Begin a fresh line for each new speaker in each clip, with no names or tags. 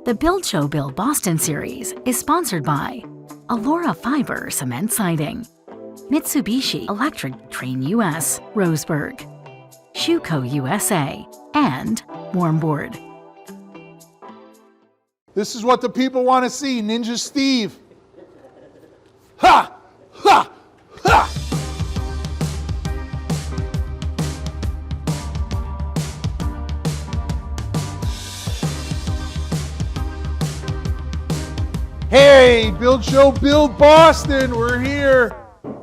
The Build Show Build Boston series is sponsored by Allura Fiber Cement Siding, Mitsubishi Electric Train US, Roseburg, Schuco USA, and Warmboard.
This is what the people want to see, Ninja Steve. Ha! Ha! Ha! Hey, Build Show Build Boston, we're here.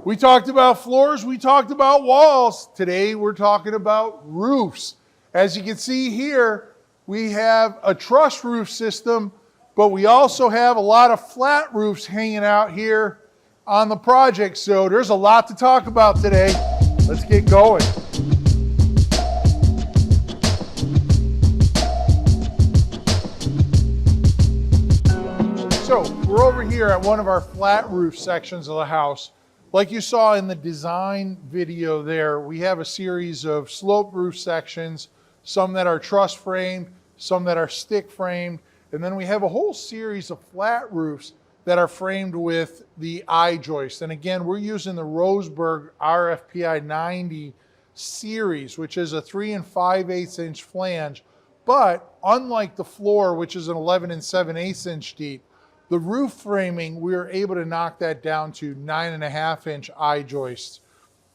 We talked about floors, we talked about walls. Today we're talking about roofs. As you can see here, we have a truss roof system, but we also have a lot of flat roofs hanging out here on the project. So there's a lot to talk about today. Let's get going. So we're over here at one of our flat roof sections of the house. Like you saw in the design video there, we have a series of slope roof sections, some that are truss framed, some that are stick framed, and then we have a whole series of flat roofs that are framed with the I-joist. And again, we're using the Roseburg RFPI 90 series, which is a 3 5/8 inch flange. But unlike the floor, which is an 11 7/8 inch deep, the roof framing, we were able to knock that down to 9.5 inch I-joists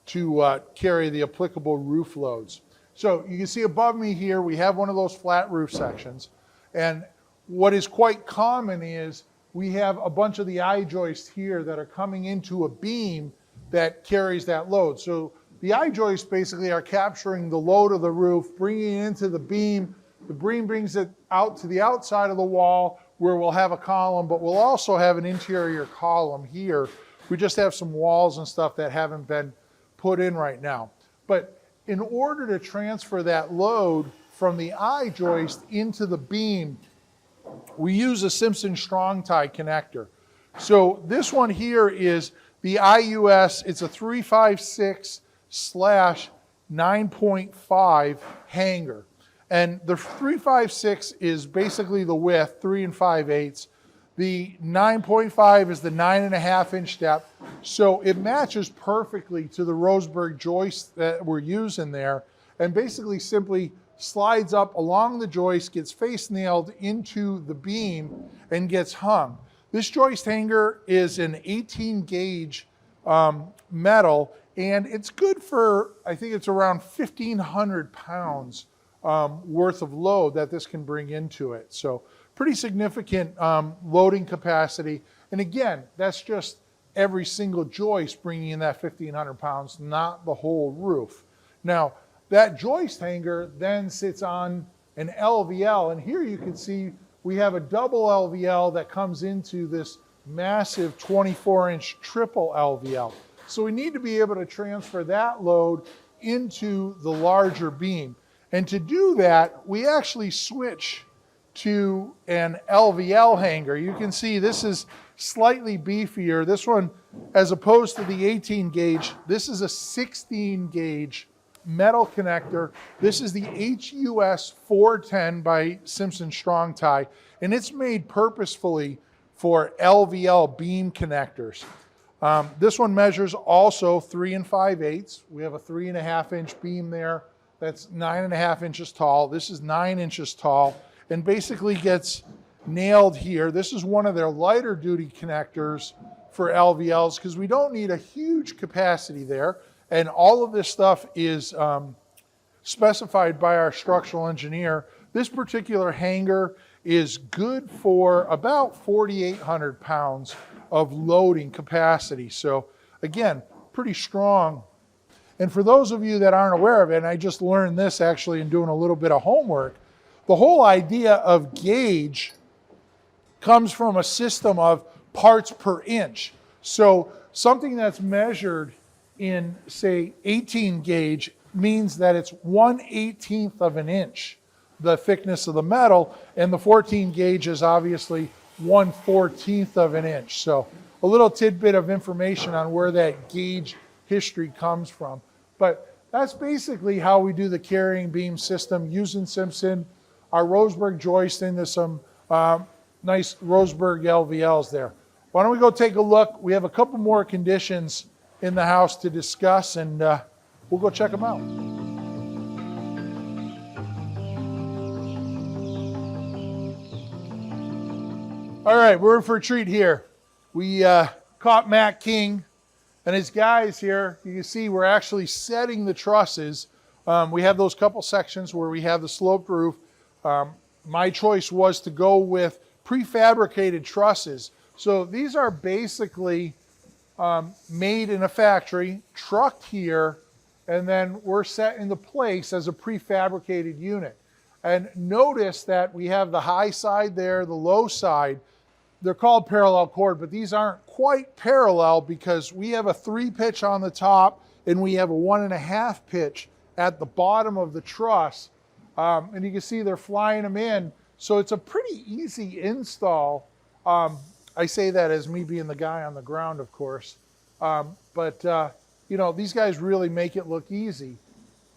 to carry the applicable roof loads. So you can see above me here, we have one of those flat roof sections. And what is quite common is we have a bunch of the I-joists here that are coming into a beam that carries that load. So the I-joists basically are capturing the load of the roof, bringing it into the beam. The beam brings it out to the outside of the wall where we'll have a column, but we'll also have an interior column here. We just have some walls and stuff that haven't been put in right now. But in order to transfer that load from the I-joist into the beam, we use a Simpson strong tie connector. So this one here is the IUS, it's a 356/9.5 hanger. And the 356 is basically the width, 3 5/8. The 9.5 is the 9.5 inch depth. So it matches perfectly to the Roseburg joist that we're using there, and basically simply slides up along the joist, gets face nailed into the beam, and gets hung. This joist hanger is an 18 gauge metal, and it's good for, I think it's around 1,500 pounds worth of load that this can bring into it. So pretty significant loading capacity. And again, that's just every single joist bringing in that 1,500 pounds, not the whole roof. Now, that joist hanger then sits on an LVL, and here you can see we have a double LVL that comes into this massive 24-inch triple LVL. So we need to be able to transfer that load into the larger beam. And to do that, we actually switch to an LVL hanger. You can see this is slightly beefier. This one, as opposed to the 18 gauge, this is a 16 gauge metal connector. This is the HUS 410 by Simpson Strong Tie, and it's made purposefully for LVL beam connectors. This one measures also 3 5/8. We have a 3.5 inch beam there. That's 9.5 inches tall. This is 9 inches tall and basically gets nailed here. This is one of their lighter duty connectors for LVLs because we don't need a huge capacity there. And all of this stuff is specified by our structural engineer. This particular hanger is good for about 4,800 pounds of loading capacity. So again, pretty strong. And for those of you that aren't aware of it, and I just learned this actually in doing a little bit of homework, the whole idea of gauge comes from a system of parts per inch. So something that's measured in, say, 18 gauge means that it's 1/18 of an inch, the thickness of the metal, and the 14 gauge is obviously 1/14 of an inch. So a little tidbit of information on where that gauge history comes from. But that's basically how we do the carrying beam system using Simpson, our Roseburg joist into some Nice Roseburg LVLs there. Why don't we go take a look? We have a couple more conditions in the house to discuss, and we'll go check them out. All right, we're in for a treat here. We caught Matt King and his guys here. You can see we're actually setting the trusses. We have those couple sections where we have the sloped roof. My choice was to go with prefabricated trusses. So these are basically made in a factory, trucked here, and then we're set into place as a prefabricated unit. And notice that we have the high side there, the low side. They're called parallel cord, but these aren't quite parallel because we have a 3 pitch on the top and we have a 1.5 pitch at the bottom of the truss. And you can see they're flying them in. So it's a pretty easy install. I say that as me being the guy on the ground, of course. You know, these guys really make it look easy.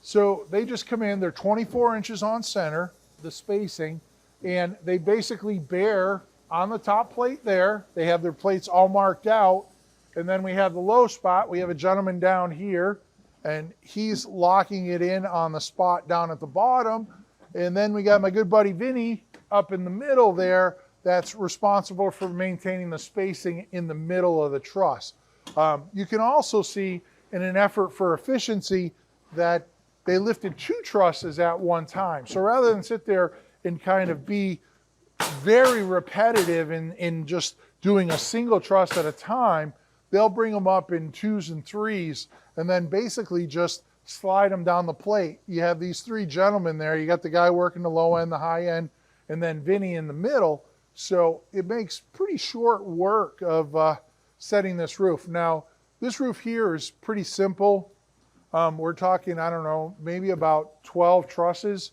So they just come in, they're 24 inches on center, the spacing, and they basically bear on the top plate there. They have their plates all marked out. And then we have the low spot. We have a gentleman down here, and he's locking it in on the spot down at the bottom. And then we got my good buddy Vinny up in the middle there that's responsible for maintaining the spacing in the middle of the truss. You can also see, in an effort for efficiency, that they lifted 2 trusses at one time. So rather than sit there and kind of be very repetitive in just doing a single truss at a time, they'll bring them up in 2s and 3s and then basically just slide them down the plate. You have these 3 gentlemen there. You got the guy working the low end, the high end, and then Vinny in the middle. So it makes pretty short work of setting this roof. Now, this roof here is pretty simple. We're talking, I don't know, maybe about 12 trusses.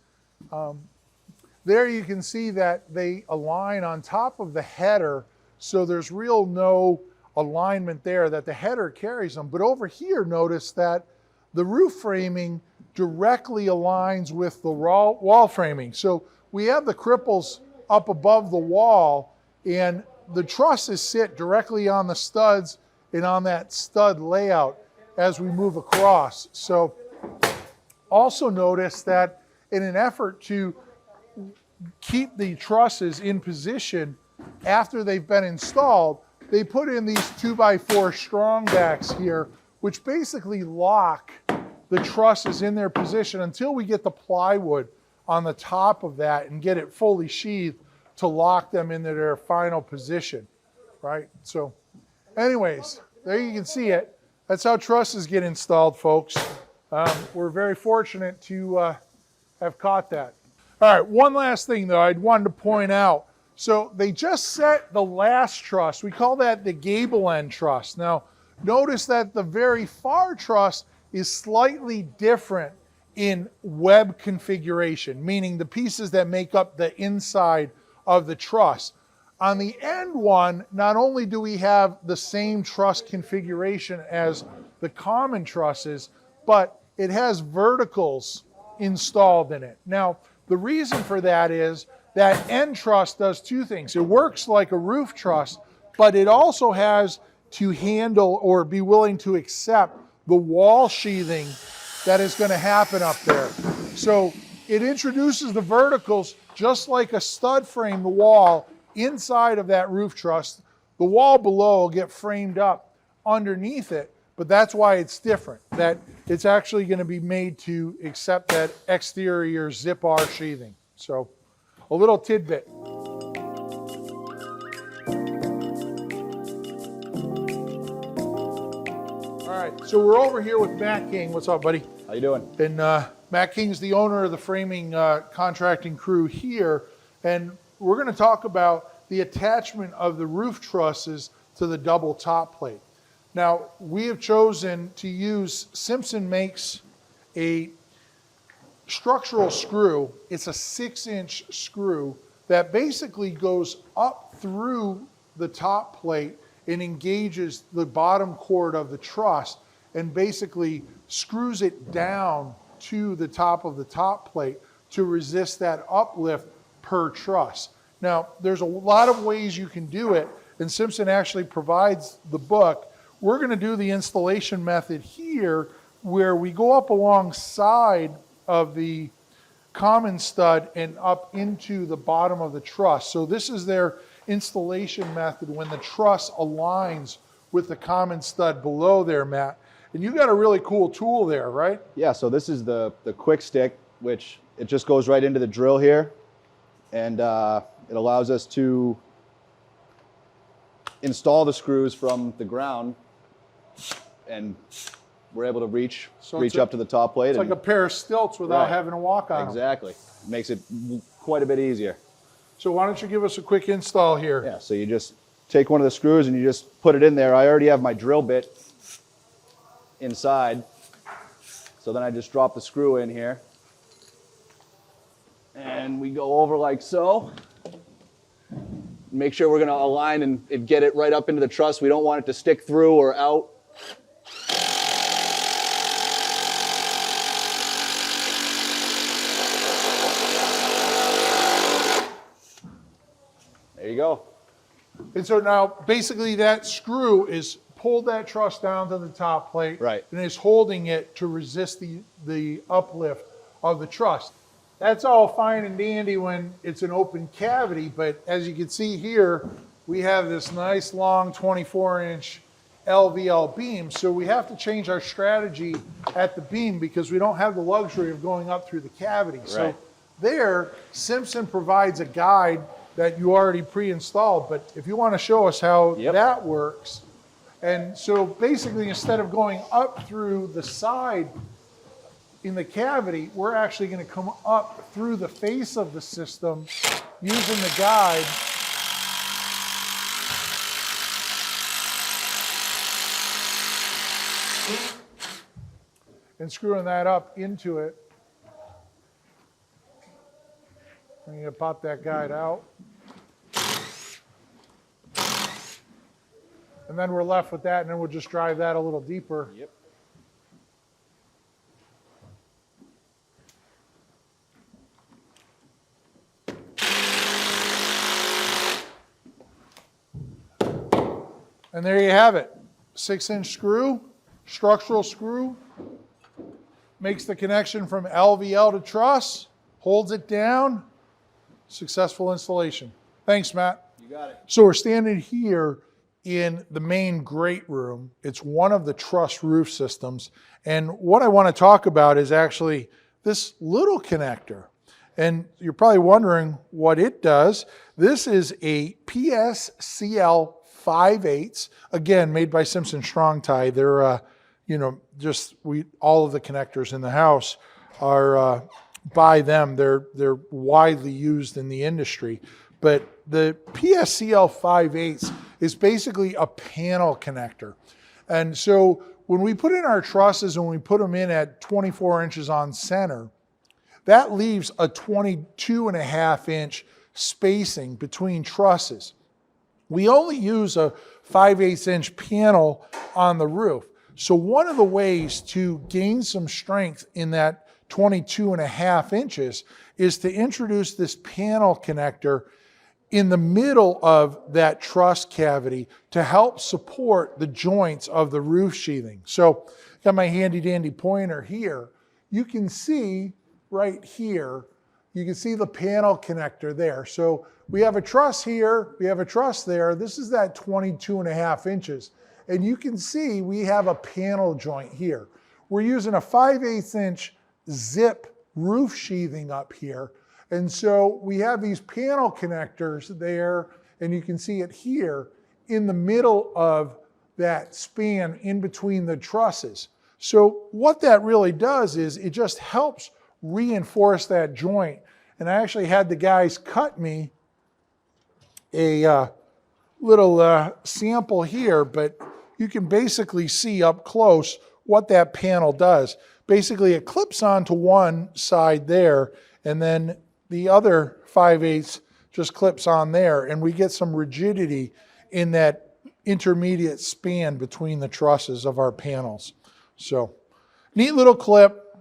There you can see that they align on top of the header, so there's no alignment there, that the header carries them. But over here, notice that the roof framing directly aligns with the wall framing. So we have the cripples up above the wall, and the trusses sit directly on the studs and on that stud layout as we move across. So also notice that in an effort to keep the trusses in position after they've been installed, they put in these 2x4 strong backs here, which basically lock the trusses in their position until we get the plywood on the top of that and get it fully sheathed to lock them into their final position, right? So anyways, there you can see it. That's how trusses get installed, folks. We're very fortunate to have caught that. All right, one last thing though I'd wanted to point out. So they just set the last truss. We call that the gable end truss. Now, notice that the very far truss is slightly different in web configuration, meaning the pieces that make up the inside of the truss. On the end one, not only do we have the same truss configuration as the common trusses, but it has verticals installed in it. Now, the reason for that is that end truss does 2 things. It works like a roof truss, but it also has to handle or be willing to accept the wall sheathing that is going to happen up there. So it introduces the verticals just like a stud frame the wall inside of that roof truss. The wall below will get framed up underneath it, but that's why it's different, that it's actually going to be made to accept that exterior zip-R sheathing. So a little tidbit. All right, so we're over here with Matt King. What's up, buddy?
How you doing?
And Matt King's the owner of the framing contracting crew here, and we're going to talk about the attachment of the roof trusses to the double top plate. Now, we have chosen to use, Simpson makes a structural screw. It's a 6-inch screw that basically goes up through the top plate and engages the bottom cord of the truss and basically screws it down to the top of the top plate to resist that uplift per truss. Now, there's a lot of ways you can do it, and Simpson actually provides the book. We're going to do the installation method here, where we go up alongside of the common stud and up into the bottom of the truss. So this is their installation method when the truss aligns with the common stud below there, Matt. And you got a really cool tool there, right?
Yeah, so this is the quick stick, which it just goes right into the drill here, and it allows us to install the screws from the ground, and we're able to reach up to the top plate.
It's like a pair of stilts without having to walk on them.
Exactly. Makes it quite a bit easier.
So why don't you give us a quick install here?
Yeah, so you just take one of the screws and you just put it in there. I already have my drill bit inside. So then I just drop the screw in here. And we go over like so. Make sure we're going to align and get it right up into the truss. We don't want it to stick through or out. There you go.
And so now basically that screw is pulled that truss down to the top plate,
right,
and is holding it to resist the uplift of the truss. That's all fine and dandy when it's an open cavity, but as you can see here, we have this nice long 24-inch LVL beam, so we have to change our strategy at the beam because we don't have the luxury of going up through the cavity. Right. So there, Simpson provides a guide that you already pre-installed, but if you want to show us how that works. And so basically, instead of going up through the side in the cavity, we're actually going to come up through the face of the system using the guide. And screwing that up into it. I'm going to pop that guide out. And then we're left with that, and then we'll just drive that a little deeper.
Yep.
And there you have it. 6-inch screw, structural screw, makes the connection from LVL to truss, holds it down. Successful installation. Thanks, Matt.
You got it.
So we're standing here in the main grate room. It's one of the truss roof systems. And what I want to talk about is actually this little connector. And you're probably wondering what it does. This is a PSCL 5/8, again, made by Simpson Strong Tie. They're, all of the connectors in the house are by them. They're widely used in the industry. But the PSCL 5/8 is basically a panel connector. And so when we put in our trusses and we put them in at 24 inches on center, that leaves a 22.5-inch spacing between trusses. We only use a 5/8-inch panel on the roof. So one of the ways to gain some strength in that 22.5 inches is to introduce this panel connector in the middle of that truss cavity to help support the joints of the roof sheathing. So got my handy dandy pointer here. You can see right here, you can see the panel connector there. So we have a truss here, we have a truss there. This is that 22.5 inches. And you can see we have a panel joint here. We're using a 5/8-inch zip roof sheathing up here. And so we have these panel connectors there, and you can see it here in the middle of that span in between the trusses. So what that really does is it just helps reinforce that joint. And I actually had the guys cut me a little sample here, but you can basically see up close what that panel does. Basically, it clips onto one side there, and then the other 5/8 just clips on there, and we get some rigidity in that intermediate span between the trusses of our panels. So, neat little clip,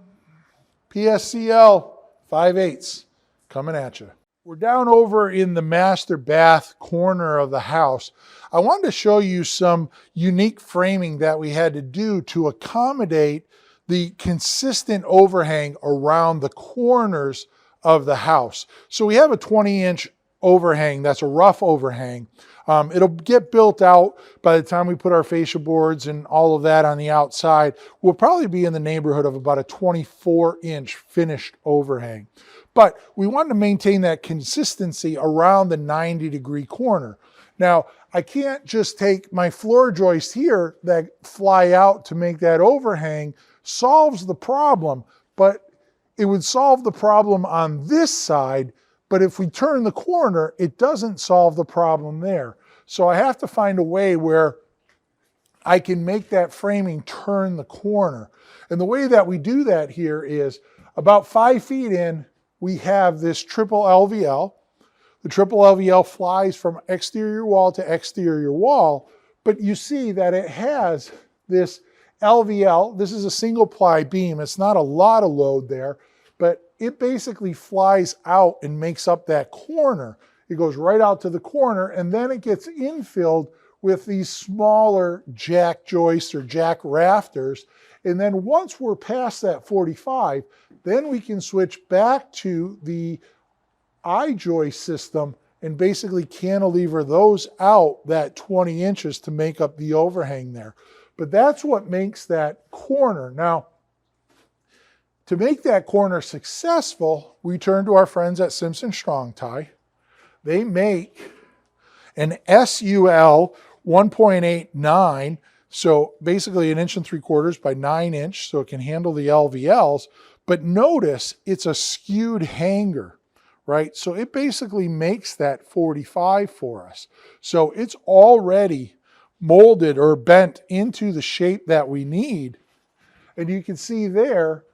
PSCL 5/8 coming at you. We're down over in the master bath corner of the house. I wanted to show you some unique framing that we had to do to accommodate the consistent overhang around the corners of the house. So we have a 20-inch overhang. That's a rough overhang. It'll get built out by the time we put our fascia boards and all of that on the outside. We'll probably be in the neighborhood of about a 24-inch finished overhang. But we want to maintain that consistency around the 90-degree corner. Now, I can't just take my floor joists here that fly out to make that overhang. Solves the problem, but it would solve the problem on this side. But if we turn the corner, it doesn't solve the problem there. So I have to find a way where I can make that framing turn the corner. And the way that we do that here is about 5 feet in, we have this triple LVL. The triple LVL flies from exterior wall to exterior wall, but you see that it has this LVL. This is a single ply beam. It's not a lot of load there, but it basically flies out and makes up that corner. It goes right out to the corner, and then it gets infilled with these smaller jack joists or jack rafters. And then once we're past that 45, then we can switch back to the I-joist system and basically cantilever those out that 20 inches to make up the overhang there. But that's what makes that corner. Now, to make that corner successful, we turn to our friends at Simpson Strong-Tie. They make an SUL 1.89, so basically 1 3/4 by 9 inch, so it can handle the LVLs. But notice it's a skewed hanger, right? So it basically makes that 45 for us. So it's already molded or bent into the shape that we need. And you can see there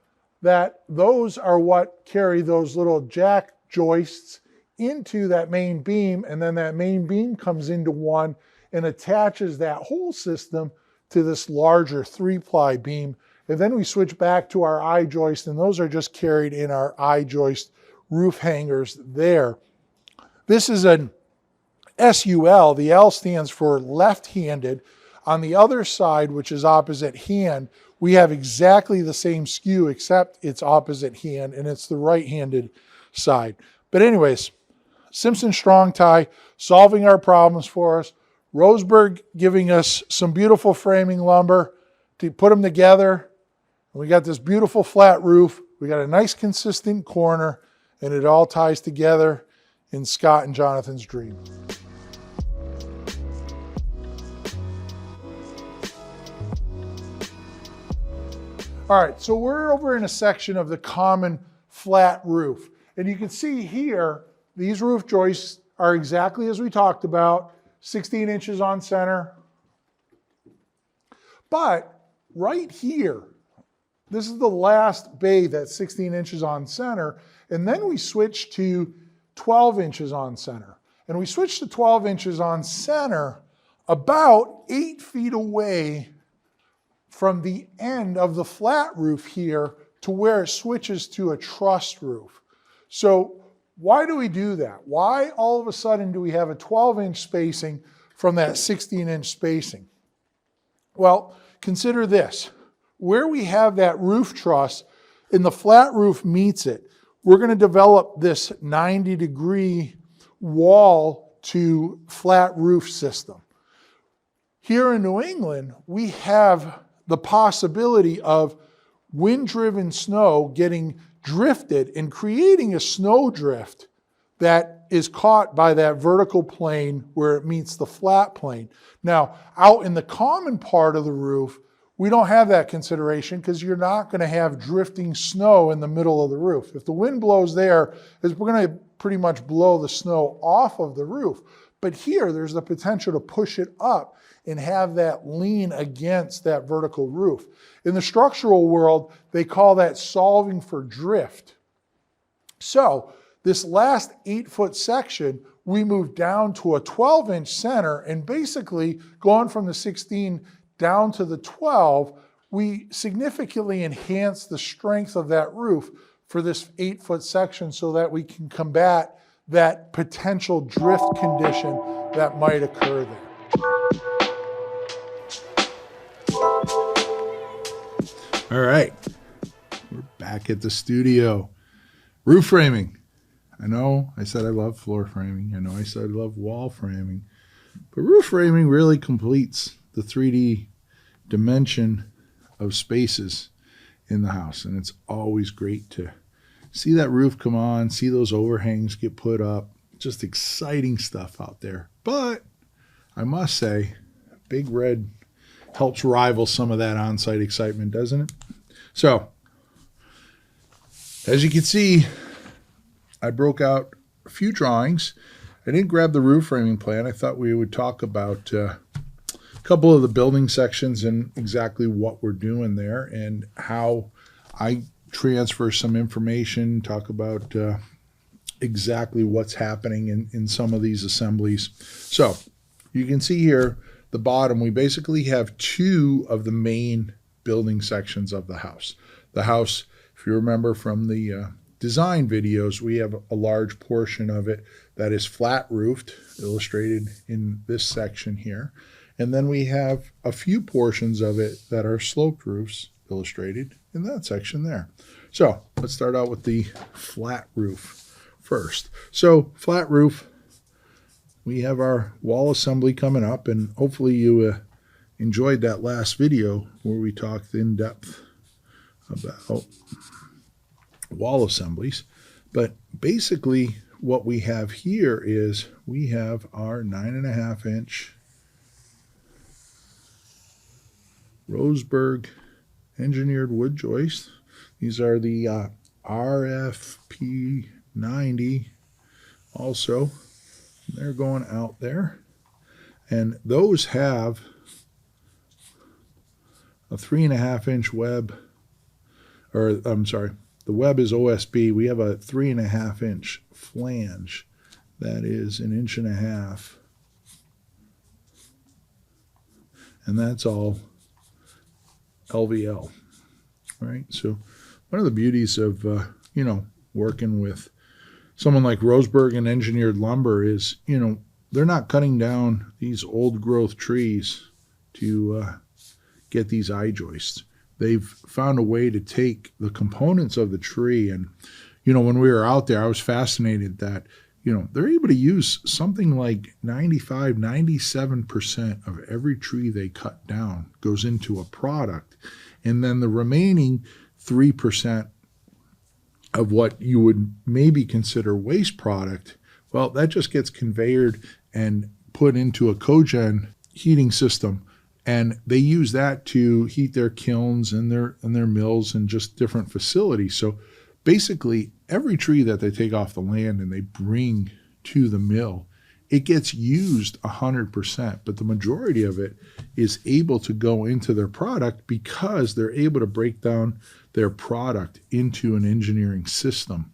that those are what carry those little jack joists into that main beam, and then that main beam comes into one and attaches that whole system to this larger 3-ply beam. And then we switch back to our I-joist, and those are just carried in our I-joist roof hangers there. This is an SUL. The L stands for left-handed. On the other side, which is opposite hand, we have exactly the same skew, except it's opposite hand, and it's the right-handed side. But anyways, Simpson Strong-Tie solving our problems for us. Roseburg giving us some beautiful framing lumber to put them together. We got this beautiful flat roof. We got a nice consistent corner, and it all ties together in Scott and Jonathan's dream. All right, so we're over in a section of the common flat roof. And you can see here, these roof joists are exactly as we talked about, 16 inches on center. But right here, this is the last bay that's 16 inches on center. And then we switch to 12 inches on center. And we switch to 12 inches on center about 8 feet away from the end of the flat roof here to where it switches to a truss roof. So why do we do that? Why all of a sudden do we have a 12-inch spacing from that 16-inch spacing? Well, consider this. Where we have that roof truss and the flat roof meets it, we're going to develop this 90-degree wall to flat roof system. Here in New England, we have the possibility of wind-driven snow getting drifted and creating a snow drift that is caught by that vertical plane where it meets the flat plane. Now, out in the common part of the roof, we don't have that consideration because you're not going to have drifting snow in the middle of the roof. If the wind blows there, we're going to pretty much blow the snow off of the roof. But here, there's the potential to push it up and have that lean against that vertical roof. In the structural world, they call that solving for drift. So this last 8-foot section, we moved down to a 12-inch center, and basically going from the 16 down to the 12, we significantly enhanced the strength of that roof for this 8-foot section so that we can combat that potential drift condition that might occur there.
All right, we're back at the studio. Roof framing. I know I said I love floor framing. I know I said I love wall framing. But roof framing really completes the 3D dimension of spaces in the house. And it's always great to see that roof come on, see those overhangs get put up. Just exciting stuff out there. But I must say, Big Red helps rival some of that on-site excitement, doesn't it? So, as you can see, I broke out a few drawings. I didn't grab the roof framing plan. I thought we would talk about a couple of the building sections and exactly what we're doing there and how I transfer some information, talk about exactly what's happening in some of these assemblies. So you can see here, the bottom, we basically have two of the main building sections of the house. The house, if you remember from the design videos, we have a large portion of it that is flat roofed, illustrated in this section here. And then we have a few portions of it that are sloped roofs, illustrated in that section there. So let's start out with the flat roof first. So flat roof, we have our wall assembly coming up, and hopefully you enjoyed that last video where we talked in depth about wall assemblies. But basically what we have here is we have our 9.5 inch Roseburg engineered wood joist. These are the RFP 90 also. They're going out there. And those have a 3.5 inch web, or I'm sorry, the web is OSB. We have a 3.5 inch flange that is 1.5 inches. And that's all LVL, right? So one of the beauties of, working with someone like Roseburg and Engineered Lumber is, they're not cutting down these old growth trees to get these I-joists. They've found a way to take the components of the tree, and, when we were out there, I was fascinated that, they're able to use something like 95, 97% of every tree they cut down goes into a product. And then the remaining 3% of what you would maybe consider waste product, well, that just gets conveyed and put into a cogen heating system. And they use that to heat their kilns and their mills and just different facilities. So basically, every tree that they take off the land and they bring to the mill, it gets used 100%, but the majority of it is able to go into their product because they're able to break down their product into an engineering system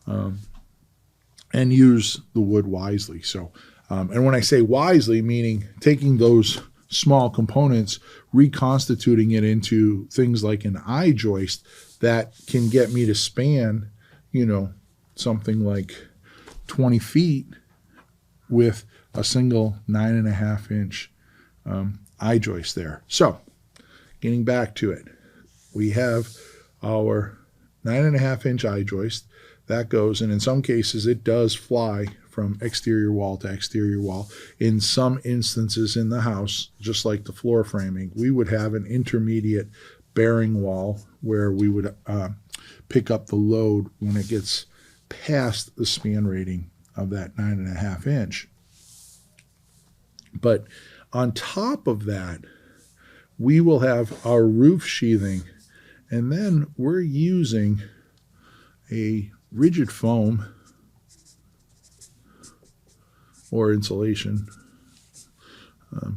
and use the wood wisely. So, and when I say wisely, meaning taking those small components, reconstituting it into things like an I-joist that can get me to span, something like 20 feet with a single 9.5 inch I-joist there. So getting back to it, we have our 9.5 inch I-joist that goes, and in some cases it does fly from exterior wall to exterior wall. In some instances in the house, just like the floor framing, we would have an intermediate bearing wall where we would pick up the load when it gets past the span rating of that 9.5 inch. But on top of that, we will have our roof sheathing, and then we're using a rigid foam or insulation. I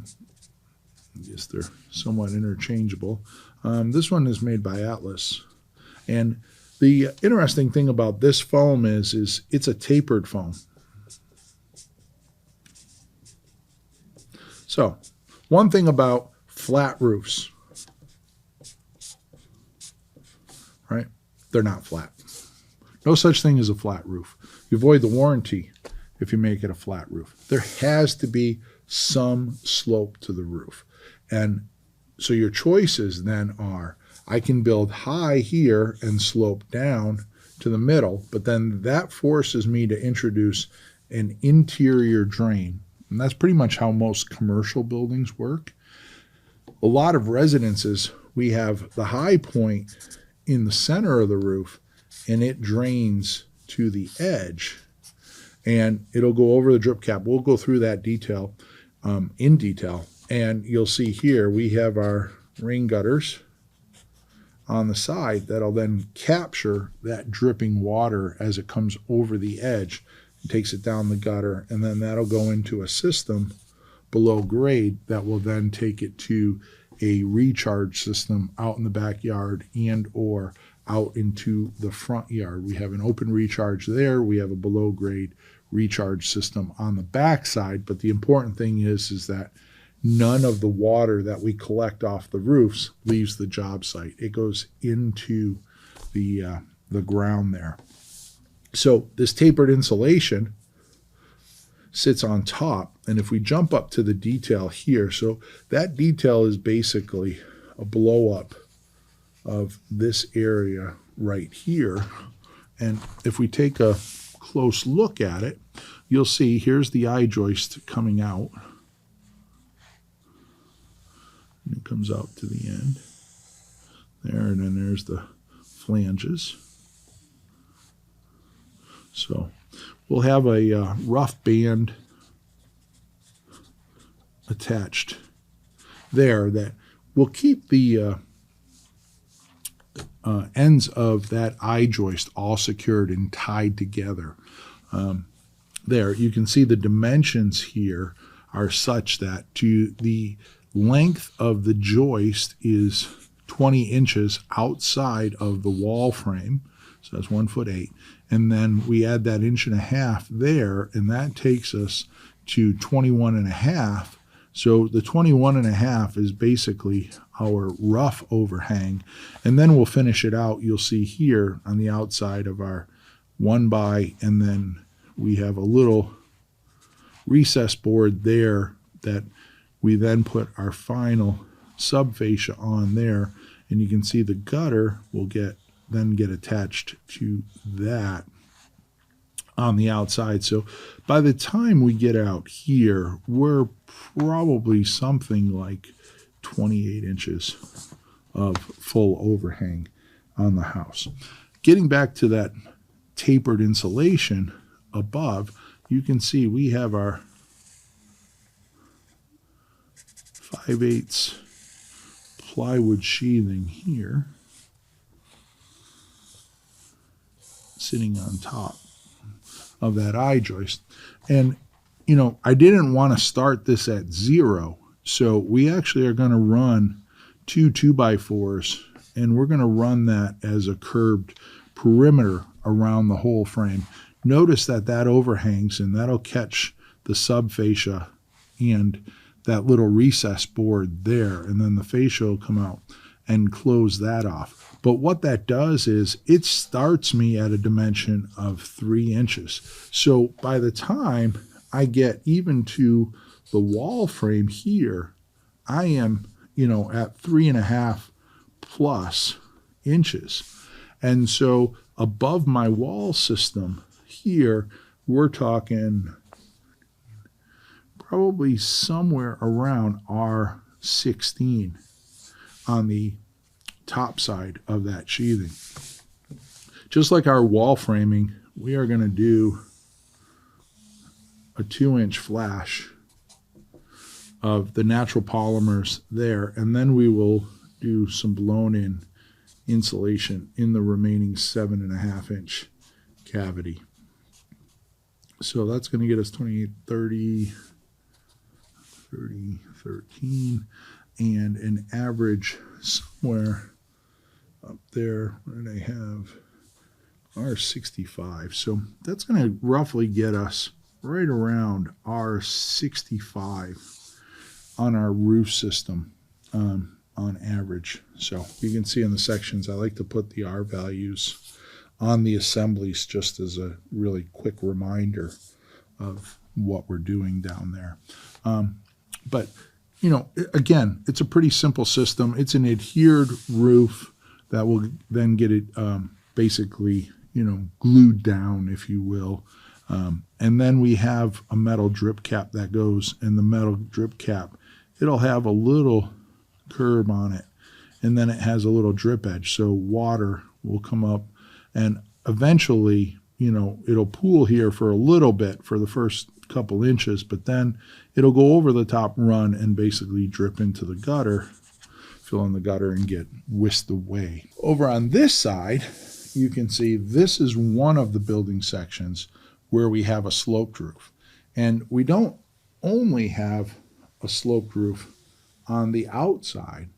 guess they're somewhat interchangeable. This one is made by Atlas. And the interesting thing about this foam is it's a tapered foam. So, one thing about flat roofs, right? They're not flat. No such thing as a flat roof. You avoid the warranty if you make it a flat roof. There has to be some slope to the roof. And so your choices then are, I can build high here and slope down to the middle, but then that forces me to introduce an interior drain. And that's pretty much how most commercial buildings work. A lot of residences, we have the high point in the center of the roof, and it drains to the edge, and it'll go over the drip cap. We'll go through that detail in detail, and you'll see here we have our rain gutters on the side that'll then capture that dripping water as it comes over the edge. It takes it down the gutter, and then that'll go into a system below grade that will then take it to a recharge system out in the backyard and or out into the front yard. We have an open recharge there. We have a below grade recharge system on the back side. But the important thing is that none of the water that we collect off the roofs leaves the job site. It goes into the ground there. So this tapered insulation sits on top, and if we jump up to the detail here, so that detail is basically a blow up of this area right here. And if we take a close look at it, you'll see here's the eye joist coming out. And it comes out to the end there, and then there's the flanges. So we'll have a rough band attached there that will keep the ends of that eye joist all secured and tied together. There, you can see the dimensions here are such that to the length of the joist is 20 inches outside of the wall frame. So that's 1'8". And then we add that 1.5 inches there, and that takes us to 21.5. So the 21.5 is basically our rough overhang. And then we'll finish it out. You'll see here on the outside of our 1x, and then we have a little recess board there that we then put our final subfascia on there. And you can see the gutter will get attached to that on the outside. So by the time we get out here, we're probably something like 28 inches of full overhang on the house. Getting back to that tapered insulation above, you can see we have our 5/8 plywood sheathing here sitting on top of that eye joist. And you know, I didn't want to start this at 0, so we actually are going to run 2 2x4s, and we're going to run that as a curved perimeter around the whole frame. Notice that overhangs, and that'll catch the subfascia and that little recess board there, and then the fascia will come out and close that off. But what that does is it starts me at a dimension of 3 inches. So by the time I get even to the wall frame here, I am, at 3.5 plus inches. And so above my wall system here, we're talking probably somewhere around R16 on the top side of that sheathing. Just like our wall framing, we are going to do a 2-inch flash of the natural polymers there, and then we will do some blown in insulation in the remaining 7.5-inch cavity. So that's going to get us 28, 30, 13, and an average somewhere up there. Where did I have? R65. So that's going to roughly get us right around R65 on our roof system on average. So you can see in the sections, I like to put the R values on the assemblies just as a really quick reminder of what we're doing down there. But, again, it's a pretty simple system. It's an adhered roof that will then get it basically, glued down, if you will. And then we have a metal drip cap that goes, and the metal drip cap, it'll have a little curb on it, and then it has a little drip edge, so water will come up, and eventually, it'll pool here for a little bit for the first couple inches, but then it'll go over the top run and basically drip into the gutter, fill in the gutter, and get whisked away. Over on this side, you can see this is one of the building sections where we have a sloped roof. And we don't only have a sloped roof on the outside,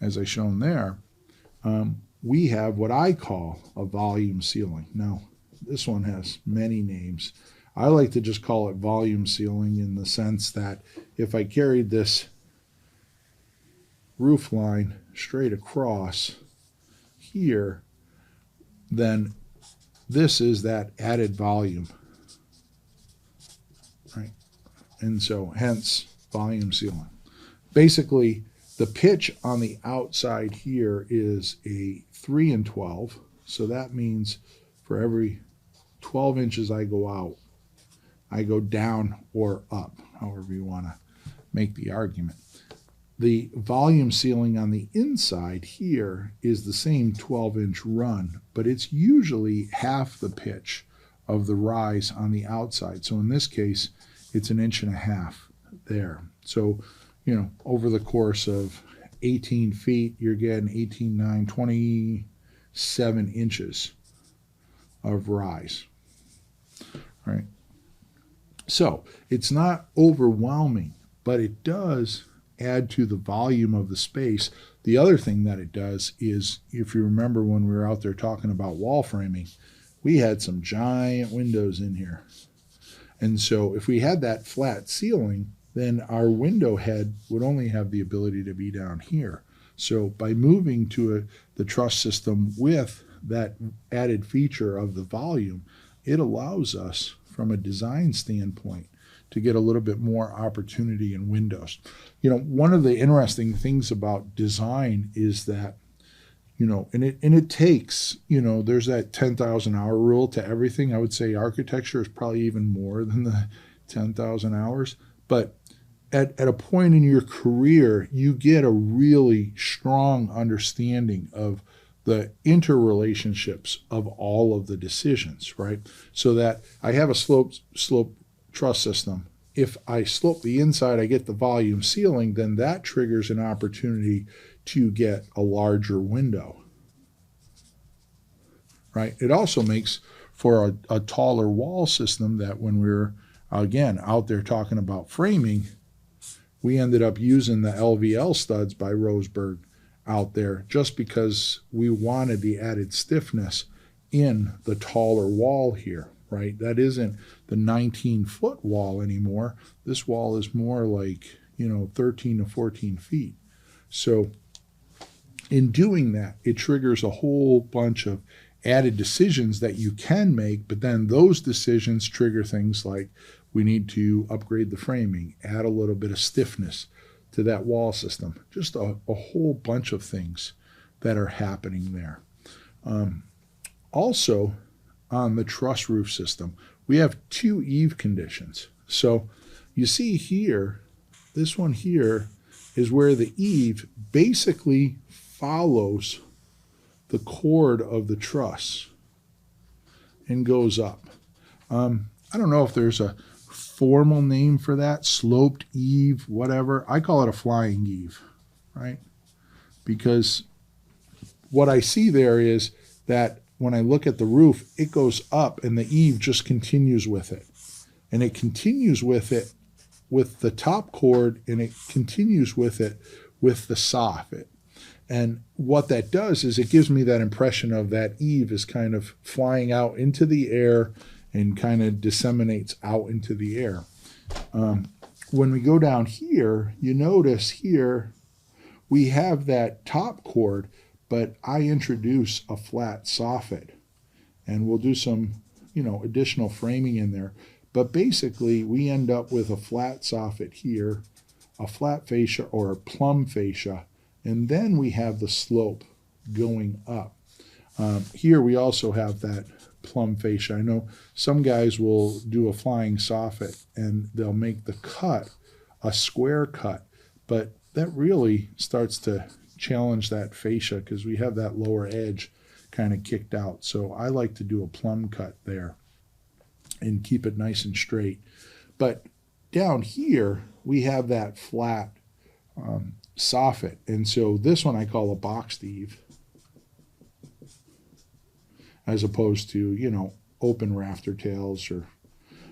as I shown there. We have what I call a volume ceiling. Now, this one has many names. I like to just call it volume ceiling in the sense that if I carried this roof line straight across here, then this is that added volume, right? And so hence volume ceiling. Basically, the pitch on the outside here is a 3 and 12. So that means for every 12 inches I go out, I go down or up, however you want to make the argument. The volume ceiling on the inside here is the same 12-inch run, but it's usually half the pitch of the rise on the outside. So in this case, it's 1.5 inches there. So, over the course of 18 feet, you're getting 18, 9, 27 inches of rise. All right. So it's not overwhelming, but it does add to the volume of the space. The other thing that it does is, if you remember when we were out there talking about wall framing, we had some giant windows in here. And so if we had that flat ceiling, then our window head would only have the ability to be down here. So by moving to the truss system with that added feature of the volume, it allows us, from a design standpoint, to get a little bit more opportunity in windows. One of the interesting things about design is that, and it takes, there's that 10,000 hour rule to everything. I would say architecture is probably even more than the 10,000 hours. But at a point in your career, you get a really strong understanding of the interrelationships of all of the decisions, right? So that I have a slope truss system. If I slope the inside, I get the volume ceiling, then that triggers an opportunity to get a larger window, right? It also makes for a taller wall system that when we're, again, out there talking about framing, we ended up using the LVL studs by Roseburg out there just because we wanted the added stiffness in the taller wall here, right? That isn't the 19-foot wall anymore. This wall is more like, 13 to 14 feet. So in doing that, it triggers a whole bunch of added decisions that you can make, but then those decisions trigger things like we need to upgrade the framing, add a little bit of stiffness to that wall system, just a whole bunch of things that are happening there. Also, on the truss roof system, we have 2 eave conditions. So you see here, this one here is where the eave basically follows the chord of the truss and goes up. I don't know if there's a formal name for that, sloped eave, whatever. I call it a flying eave, right? Because what I see there is that when I look at the roof, it goes up and the eave just continues with it. And it continues with it with the top chord, and it continues with it with the soffit. And what that does is it gives me that impression of that eave is kind of flying out into the air and kind of disseminates out into the air. When we go down here, you notice here we have that top chord, but I introduce a flat soffit. And we'll do some, additional framing in there. But basically, we end up with a flat soffit here, a flat fascia or a plumb fascia, and then we have the slope going up. Here we also have that plumb fascia. I know some guys will do a flying soffit and they'll make the cut a square cut, but that really starts to challenge that fascia because we have that lower edge kind of kicked out. So I like to do a plumb cut there and keep it nice and straight. But down here, we have that flat soffit. And so this one I call a boxed eave, as opposed to, you know, open rafter tails or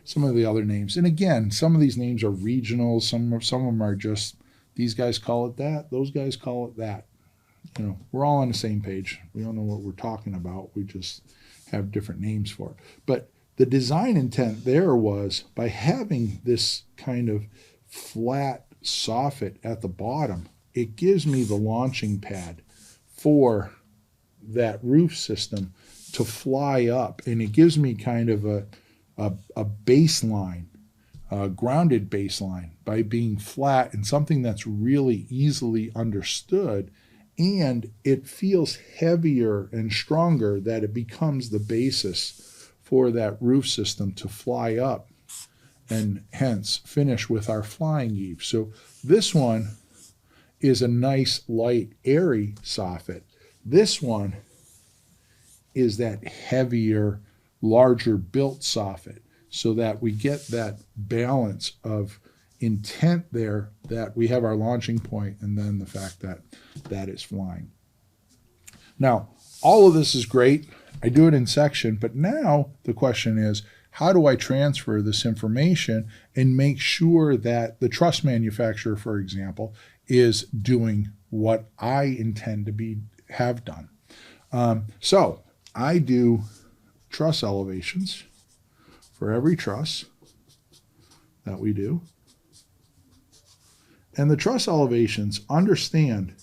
some of the other names. And again, some of these names are regional. Some of them are just, these guys call it that, those guys call it that. You know, we're all on the same page. We don't know what we're talking about. We just have different names for it. But the design intent there was, by having this kind of flat soffit at the bottom, it gives me the launching pad for that roof system to fly up, and it gives me kind of a baseline, a grounded baseline, by being flat and something that's really easily understood, and it feels heavier and stronger that it becomes the basis for that roof system to fly up and hence finish with our flying eave. So this one is a nice, light, airy soffit. This one is that heavier, larger built soffit, so that we get that balance of intent there, that we have our launching point and then the fact that that is flying. Now, all of this is great. I do it in section, but now the question is, how do I transfer this information and make sure that the truss manufacturer, for example, is doing what I intend to have done? So I do truss elevations for every truss that we do. And the truss elevations, understand,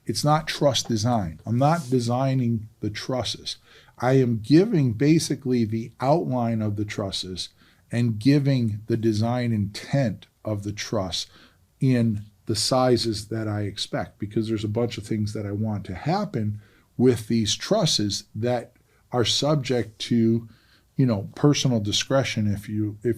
it's not truss design. I'm not designing the trusses. I am giving basically the outline of the trusses and giving the design intent of the truss in the sizes that I expect, because there's a bunch of things that I want to happen with these trusses that are subject to, you know, personal discretion, if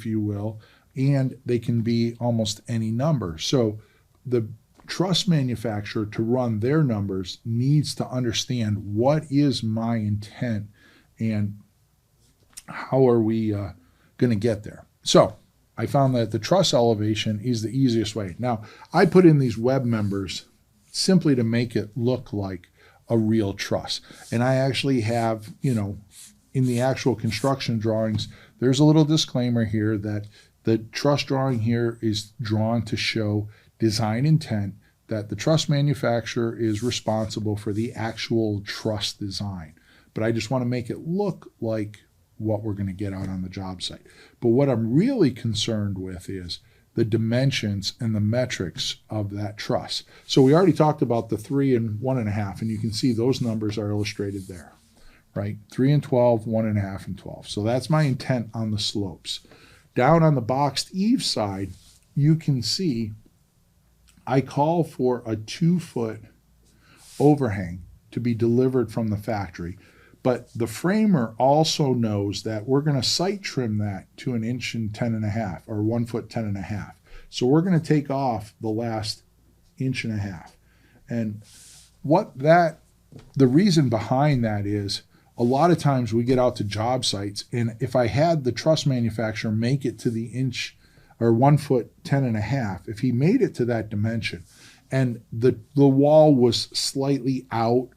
you will, and they can be almost any number. So the truss manufacturer, to run their numbers, needs to understand what is my intent and how are we going to get there. So I found that the truss elevation is the easiest way. Now, I put in these web members simply to make it look like a real truss. And I actually have, you know, in the actual construction drawings, there's a little disclaimer here that the truss drawing here is drawn to show design intent, that the truss manufacturer is responsible for the actual truss design. But I just want to make it look like what we're going to get out on the job site. But what I'm really concerned with is the dimensions and the metrics of that truss. So we already talked about the 3 and 1.5, and you can see those numbers are illustrated there, right? 3 and 12, 1.5 and 12. So that's my intent on the slopes. Down on the boxed eave side, you can see I call for a 2-foot overhang to be delivered from the factory. But the framer also knows that we're going to site trim that to 1 inch and 10.5 or 1 foot 10.5. So we're going to take off the last 1.5 inches. And the reason behind that is, a lot of times we get out to job sites, and if I had the truss manufacturer make it to the 1 inch or 1 foot 10.5, if he made it to that dimension and the wall was slightly out,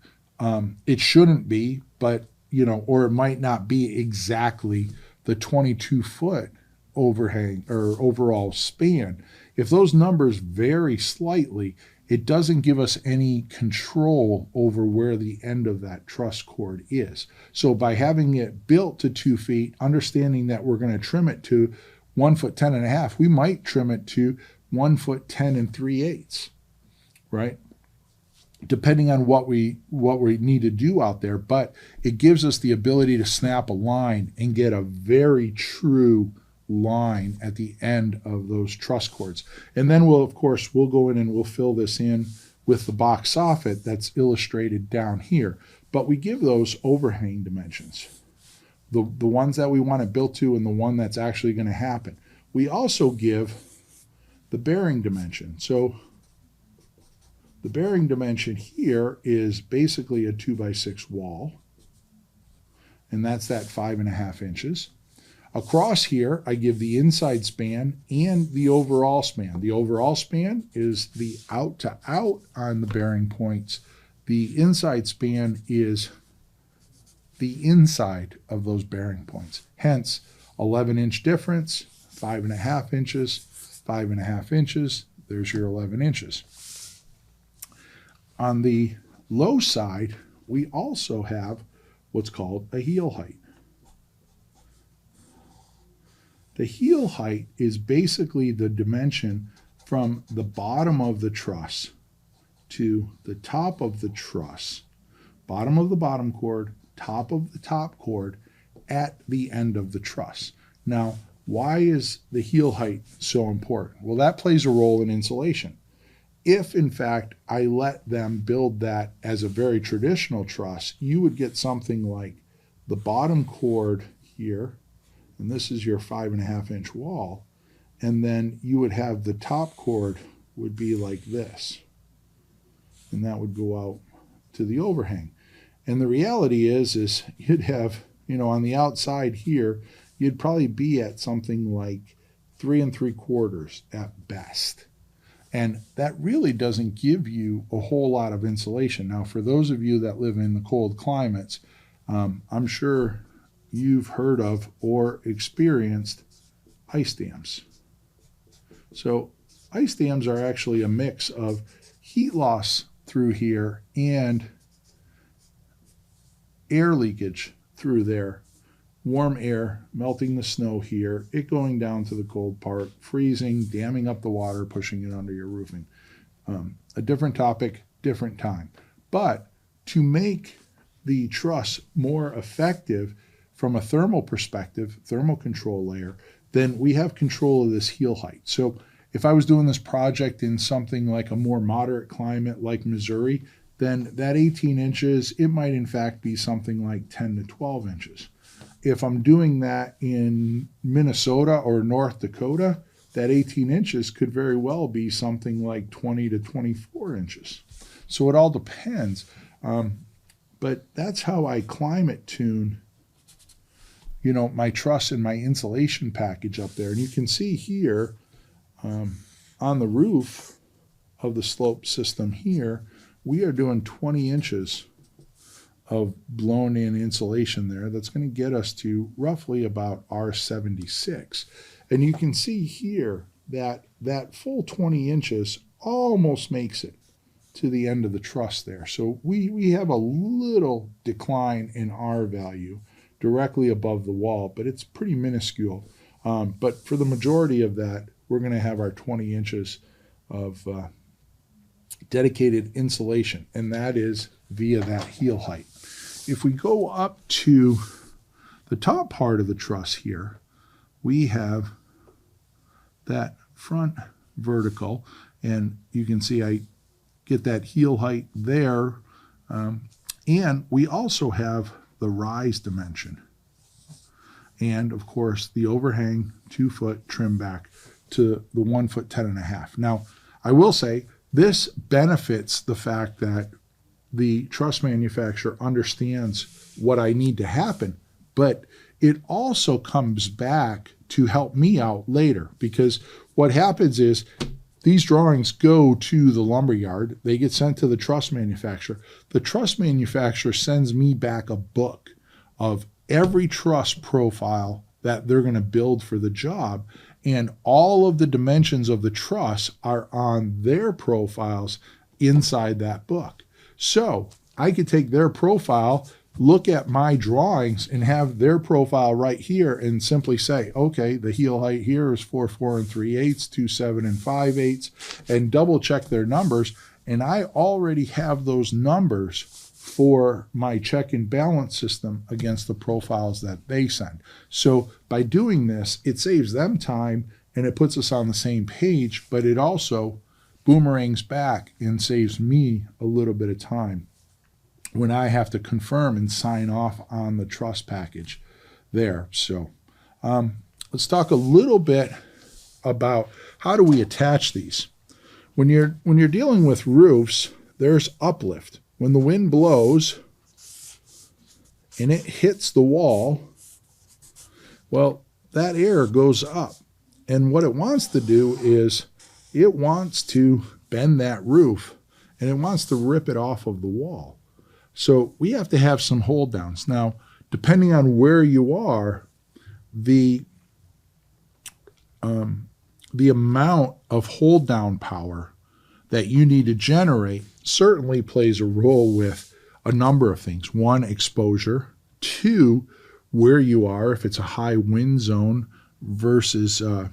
it shouldn't be, but, you know, or it might not be exactly the 22-foot overhang or overall span. If those numbers vary slightly, it doesn't give us any control over where the end of that truss cord is. So by having it built to 2 feet, understanding that we're going to trim it to 1 foot 10.5, we might trim it to 1 foot 10 3/8, right? Depending on what we need to do out there. But it gives us the ability to snap a line and get a very true line at the end of those truss cords. And then we'll go in and we'll fill this in with the box soffit that's illustrated down here. But we give those overhang dimensions, the ones that we want it built to and the one that's actually going to happen. We also give the bearing dimension. So the bearing dimension here is basically a 2x6 wall, and that's that 5.5 inches. Across here, I give the inside span and the overall span. The overall span is the out to out on the bearing points. The inside span is the inside of those bearing points. Hence, 11-inch difference, 5.5 inches, 5.5 inches, there's your 11 inches. On the low side, we also have what's called a heel height. The heel height is basically the dimension from the bottom of the truss to the top of the truss, bottom of the bottom cord, top of the top cord, at the end of the truss. Now, why is the heel height so important? Well, that plays a role in insulation. If, in fact, I let them build that as a very traditional truss, you would get something like the bottom cord here, and this is your 5.5-inch wall, and then you would have the top cord would be like this, and that would go out to the overhang. And the reality is you'd have, on the outside here, you'd probably be at something like 3 3/4 at best. And that really doesn't give you a whole lot of insulation. Now, for those of you that live in the cold climates, I'm sure you've heard of or experienced ice dams. So ice dams are actually a mix of heat loss through here and air leakage through there. Warm air melting the snow here, it going down to the cold part, freezing, damming up the water, pushing it under your roofing. A different topic, different time. But to make the truss more effective from a thermal perspective, thermal control layer, then we have control of this heel height. So if I was doing this project in something like a more moderate climate like Missouri, then that 18 inches, it might in fact be something like 10 to 12 inches. If I'm doing that in Minnesota or North Dakota, that 18 inches could very well be something like 20 to 24 inches. So it all depends. But that's how I climate tune, my truss and my insulation package up there. And you can see here on the roof of the slope system here, we are doing 20 inches of blown in insulation there. That's going to get us to roughly about R76. And you can see here that that full 20 inches almost makes it to the end of the truss there. So we have a little decline in R value directly above the wall, but it's pretty minuscule. But for the majority of that, we're going to have our 20 inches of dedicated insulation, and that is via that heel height. If we go up to the top part of the truss here, we have that front vertical, and you can see I get that heel height there, and we also have the rise dimension, and of course the overhang 2-foot trim back to the 1 foot 10.5. Now, I will say this benefits the fact that the truss manufacturer understands what I need to happen, but it also comes back to help me out later, because what happens is these drawings go to the lumber yard, they get sent to the truss manufacturer. The truss manufacturer sends me back a book of every truss profile that they're going to build for the job, and all of the dimensions of the truss are on their profiles inside that book. So I could take their profile, look at my drawings, and have their profile right here and simply say, okay, the heel height here is 4 3/8, 2 7 5/8, and double check their numbers. And I already have those numbers for my check and balance system against the profiles that they send. So by doing this, it saves them time and it puts us on the same page, but it also boomerangs back and saves me a little bit of time when I have to confirm and sign off on the truss package there. So let's talk a little bit about how do we attach these. When you're dealing with roofs, there's uplift. When the wind blows and it hits the wall, well, that air goes up. And what it wants to do is it wants to bend that roof and it wants to rip it off of the wall. So we have to have some hold downs. Now, depending on where you are, the amount of hold down power that you need to generate certainly plays a role with a number of things. One, exposure. Two, where you are, if it's a high wind zone versus a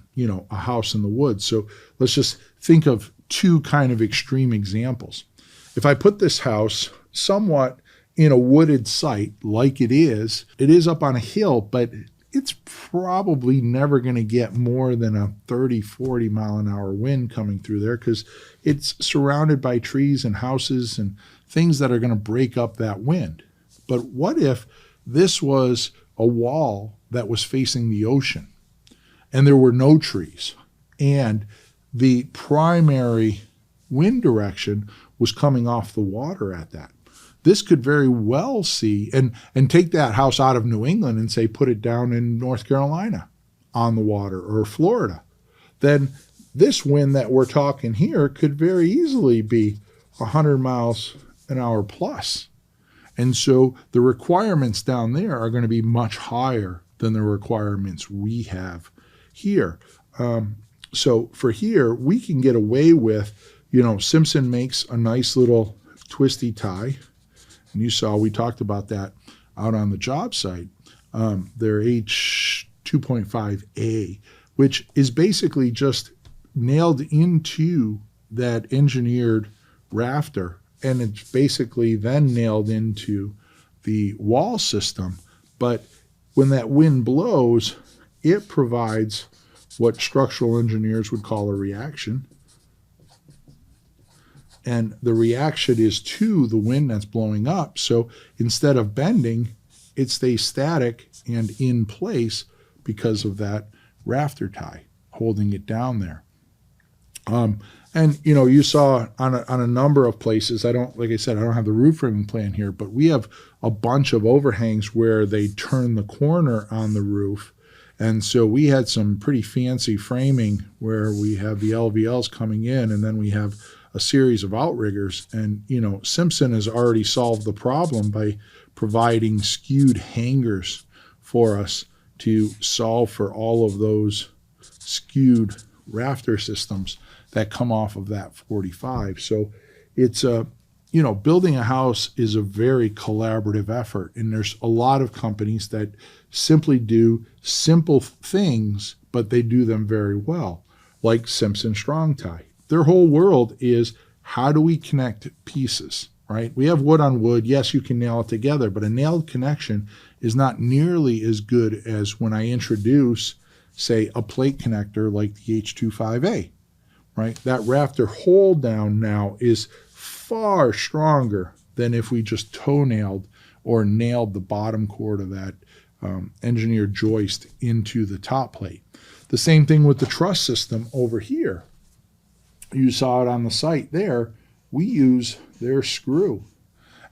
house in the woods. So let's just think of two kind of extreme examples. If I put this house somewhat in a wooded site like it is up on a hill, but it's probably never going to get more than a 30, 40 mile an hour wind coming through there because it's surrounded by trees and houses and things that are going to break up that wind. But what if this was a wall that was facing the ocean and there were no trees and the primary wind direction was coming off the water at that? This could very well see, and take that house out of New England and say put it down in North Carolina on the water or Florida. Then this wind that we're talking here could very easily be 100 miles an hour plus. And so the requirements down there are going to be much higher than the requirements we have here. So for here, we can get away with, Simpson makes a nice little twisty tie. And you saw, we talked about that out on the job site. Their H2.5A, which is basically just nailed into that engineered rafter. And it's basically then nailed into the wall system. But when that wind blows, it provides what structural engineers would call a reaction. And the reaction is to the wind that's blowing up. So instead of bending, it stays static and in place because of that rafter tie holding it down there. And you saw on a number of places, like I said, I don't have the roof framing plan here, but we have a bunch of overhangs where they turn the corner on the roof. And so we had some pretty fancy framing where we have the LVLs coming in and then we have a series of outriggers. And, Simpson has already solved the problem by providing skewed hangers for us to solve for all of those skewed rafter systems that come off of that 45. So it's building a house is a very collaborative effort. And there's a lot of companies that simply do simple things, but they do them very well, like Simpson Strong Tie. Their whole world is how do we connect pieces, right? We have wood on wood. Yes, you can nail it together, but a nailed connection is not nearly as good as when I introduce, say, a plate connector like the H25A, right? That rafter hold down now is far stronger than if we just toe nailed or nailed the bottom chord of that engineered joist into the top plate. The same thing with the truss system over here. You saw it on the site there. We use their screw.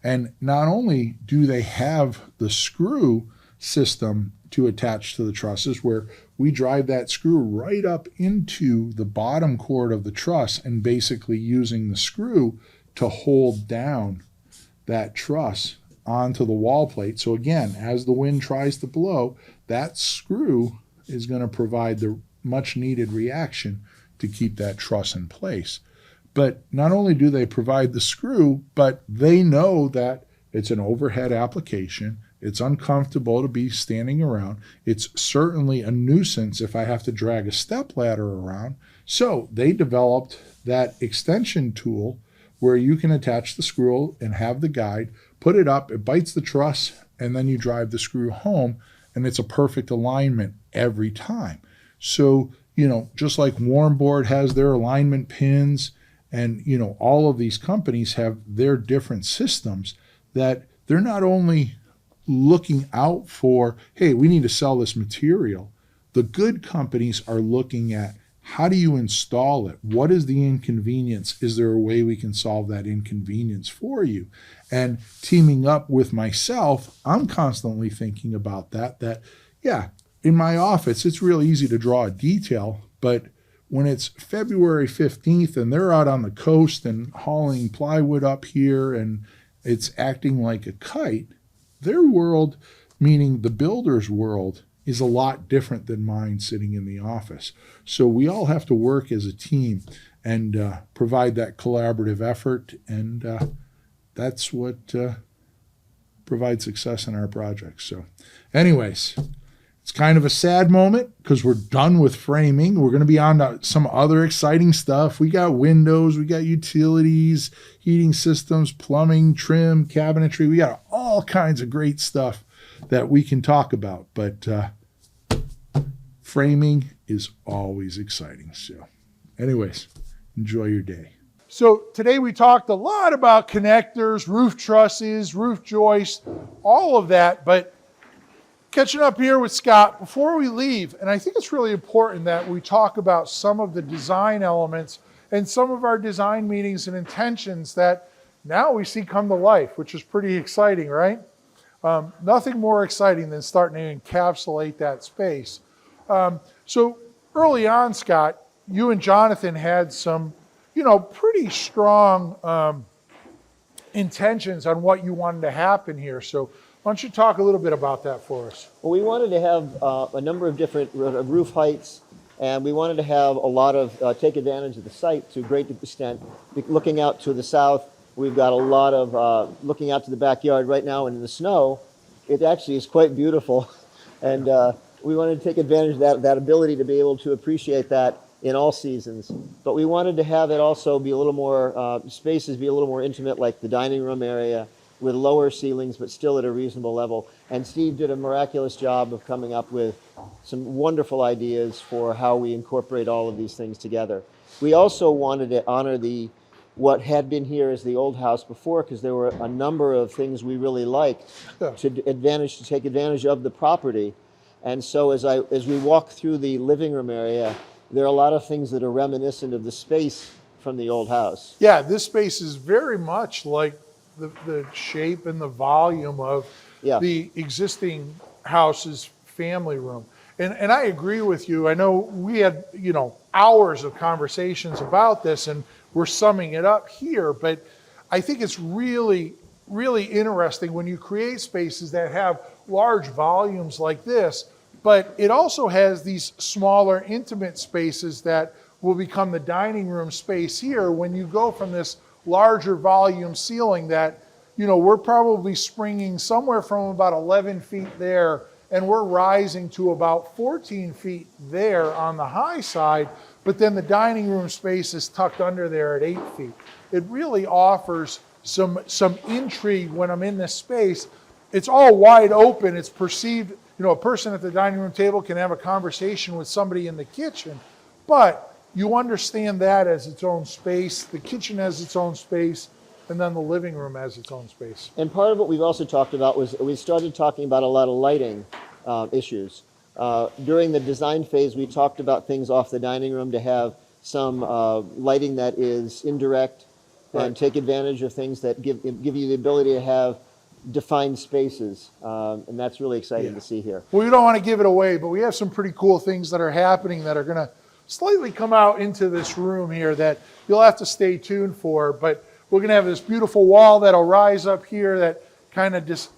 And not only do they have the screw system to attach to the trusses where we drive that screw right up into the bottom chord of the truss and basically using the screw to hold down that truss onto the wall plate. So again, as the wind tries to blow, that screw is going to provide the much needed reaction to keep that truss in place. But not only do they provide the screw, but they know that it's an overhead application. It's uncomfortable to be standing around. It's certainly a nuisance if I have to drag a step ladder around. So they developed that extension tool where you can attach the screw and have the guide, put it up, it bites the truss, and then you drive the screw home, and it's a perfect alignment every time. So, just like Warmboard has their alignment pins, and, all of these companies have their different systems, that they're not only looking out for, hey, we need to sell this material. The good companies are looking at, how do you install it? What is the inconvenience? Is there a way we can solve that inconvenience for you? And teaming up with myself, I'm constantly thinking about that, yeah, in my office, it's real easy to draw a detail, but when it's February 15th and they're out on the coast and hauling plywood up here and it's acting like a kite, their world, meaning the builder's world, is a lot different than mine sitting in the office. So we all have to work as a team and provide that collaborative effort, and that's what provides success in our projects. So anyways, it's kind of a sad moment because we're done with framing. We're going to be on to some other exciting stuff. We got windows, we got utilities, heating systems, plumbing, trim, cabinetry. We got all kinds of great stuff that we can talk about, but framing is always exciting. So anyways, enjoy your day.
So today we talked a lot about connectors, roof trusses, roof joists, all of that, but catching up here with Scott, before we leave, and I think it's really important that we talk about some of the design elements and some of our design meetings and intentions that now we see come to life, which is pretty exciting, right? Nothing more exciting than starting to encapsulate that space. So early on, Scott, you and Jonathan had some, pretty strong intentions on what you wanted to happen here. So why don't you talk a little bit about that for us?
Well, we wanted to have a number of different roof heights, and we wanted to have a lot of, take advantage of the site to a great extent. Looking out to the south, we've got a lot of, looking out to the backyard right now in the snow, it actually is quite beautiful. And we wanted to take advantage of that ability to be able to appreciate that in all seasons. But we wanted to have it also be a little more, spaces be a little more intimate, like the dining room area, with lower ceilings, but still at a reasonable level. And Steve did a miraculous job of coming up with some wonderful ideas for how we incorporate all of these things together. We also wanted to honor what had been here as the old house before, because there were a number of things we really liked to take advantage of the property. And so as we walk through the living room area, there are a lot of things that are reminiscent of the space from the old house.
Yeah, this space is very much like the shape and the volume of the existing house's family room. And I agree with you. I know we had, hours of conversations about this, and we're summing it up here, but I think it's really, really interesting when you create spaces that have large volumes like this, but it also has these smaller, intimate spaces that will become the dining room space here when you go from this larger volume ceiling that, we're probably springing somewhere from about 11 feet there, and we're rising to about 14 feet there on the high side, but then the dining room space is tucked under there at 8 feet. It really offers some intrigue when I'm in this space. It's all wide open. It's perceived, a person at the dining room table can have a conversation with somebody in the kitchen, but you understand that as its own space, the kitchen has its own space, and then the living room has its own space.
And part of what we've also talked about was we started talking about a lot of lighting issues. During the design phase, we talked about things off the dining room to have some lighting that is indirect and take advantage of things that give you the ability to have defined spaces. And that's really exciting to see here.
Well, we don't want to give it away, but we have some pretty cool things that are happening that are going to slightly come out into this room here that you'll have to stay tuned for. But we're going to have this beautiful wall that'll rise up here that kind of just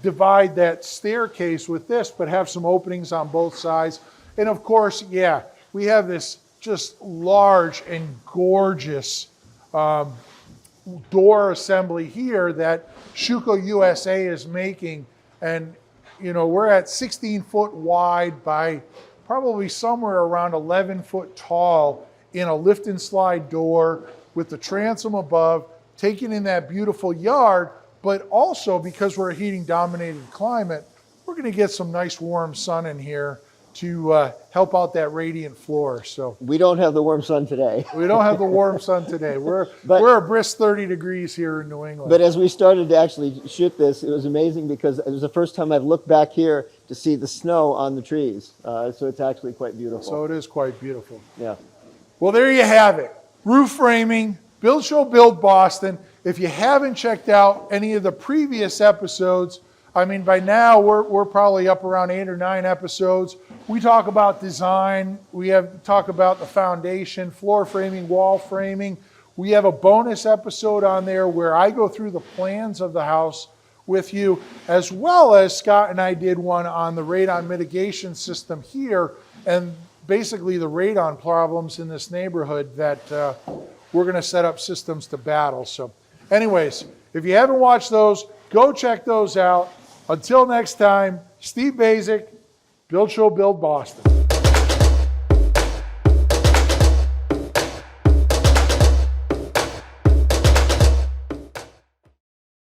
divide that staircase with this, but have some openings on both sides. And of course, we have this just large and gorgeous door assembly here that Schuco USA is making. And, we're at 16 foot wide by probably somewhere around 11 foot tall in a lift and slide door with the transom above, taking in that beautiful yard, but also because we're a heating dominated climate, we're going to get some nice warm sun in here to help out that radiant floor. So
We don't have the warm sun today.
we don't have the warm sun today. We're a brisk 30 degrees here in New England.
But as we started to actually shoot this, it was amazing because it was the first time I've looked back here to see the snow on the trees. So it's actually quite beautiful.
So it is quite beautiful.
Yeah.
Well, there you have it. Roof framing, Build Show Build Boston. If you haven't checked out any of the previous episodes, I mean, by now we're probably up around 8 or 9 episodes. We talk about design. We talk about the foundation, floor framing, wall framing. We have a bonus episode on there where I go through the plans of the house with you, as well as Scott and I did one on the radon mitigation system here and basically the radon problems in this neighborhood that we're going to set up systems to battle. So anyways, if you haven't watched those, go check those out. Until next time, Steve Basic, Build Show Build Boston.